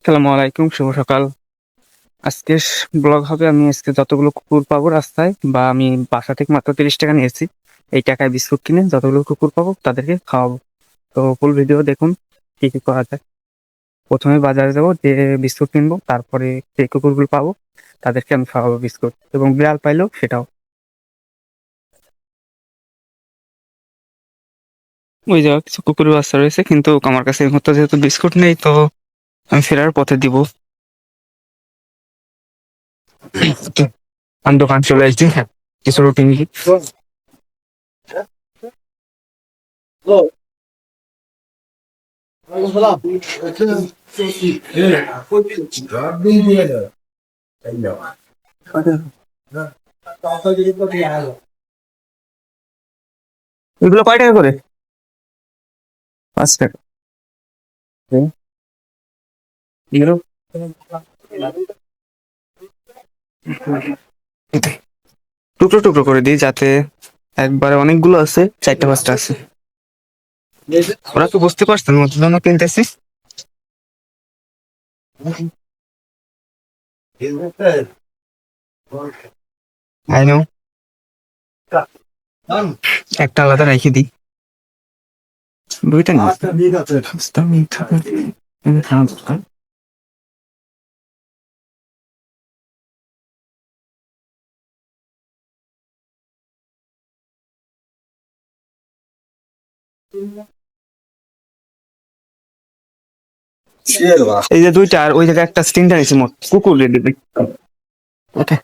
আসসালামু আলাইকুম, শুভ সকাল। আজকে ব্লগ হবে। আমি আজকে যতগুলো কুকুর পাবো রাস্তায়, বা আমি বাসা থেকে মাত্র 30 টাকা নিয়েছি, এই টাকায় বিস্কুট কিনে যতগুলো কুকুর পাবো তাদেরকে খাওয়াবো। তো ফুল ভিডিও দেখুন কি কি করা যায়। প্রথমে বাজারে যাবো, যে বিস্কুট কিনবো, তারপরে যে কুকুরগুলো পাবো তাদেরকে আমি খাওয়াবো বিস্কুট, এবং বিড়াল পাইলেও সেটাও। ওই জায়গায় কিছু কুকুরের বাচ্চা রয়েছে, কিন্তু আমার কাছে এই মুহূর্তে যেহেতু বিস্কুট নেই, তো আমি ফেরার পথে দিব। আমি দোকান চলে আসছি, কিছু রুটিন। এগুলো কয় টাকা করে? 5 টাকা। হুম, এগুলো টুকরো টুকরো করে দিই, যাতে একবারে অনেকগুলো আছে, 4টা 5টা আছে। ওরা তো বুঝতে পারছেন মতো জন্য কিনতেছি। আই নো, একটা আলাদা রেখে দিই। দুইটা নিই। পাঁচটা মিঠা। এই যে দুইটা, আর ওই জায়গায় একটা স্টিংটা নিয়েছি, মোট কুকুর রেডি দিই। ওঠে।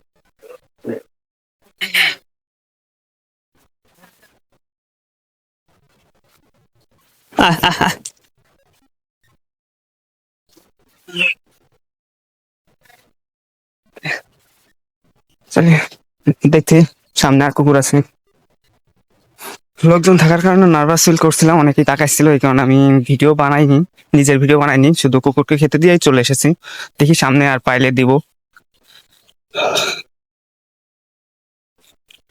চলে দেখতে, সামনে আর কুকুর আছে। লোকজন থাকার কারণে নার্ভাস ফিল করছিলাম, অনেকেই তাকাইছিল, এই কারণে আমি ভিডিও বানাইনি, নিজের ভিডিও বানাইনি, শুধু কুকুরকে খেতে দিয়েই চলে এসেছি। দেখি সামনে আর পাইলে দিব।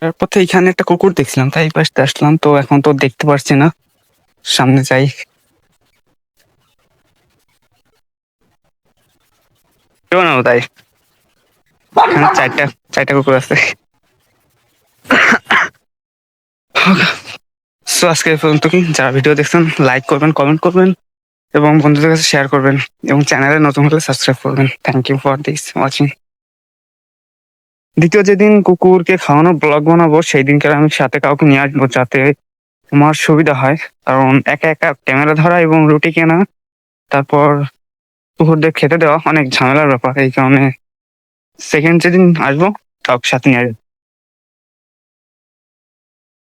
তারপর তো এখানে একটা কুকুর দেখছিলাম, তাই এই পাশে আসলাম, তো এখন তো দেখতে পারছি না, সামনে যাই। কেউ না তাই, এখানে 4টা কুকুর আছে। সো আজকে এই পর্যন্ত। কি যারা ভিডিও দেখছেন, লাইক করবেন, কমেন্ট করবেন, এবং বন্ধুদের কাছে শেয়ার করবেন, এবং চ্যানেলে নতুন হলে সাবস্ক্রাইব করবেন। Thank you for this watching. দ্বিতীয় যেদিন কুকুরকে খাওয়ানো ব্লগ বানাবো, সেই দিনকে আমি সাথে কাউকে নিয়ে আসবো, যাতে আমার সুবিধা হয়। কারণ একা একা ক্যামেরা ধরা এবং রুটি কেনা, তারপর কুকুরদের খেতে দেওয়া অনেক ঝামেলার ব্যাপার। এই কারণে সেকেন্ড যেদিন আসবো কাউকে সাথে নিয়ে আসবো।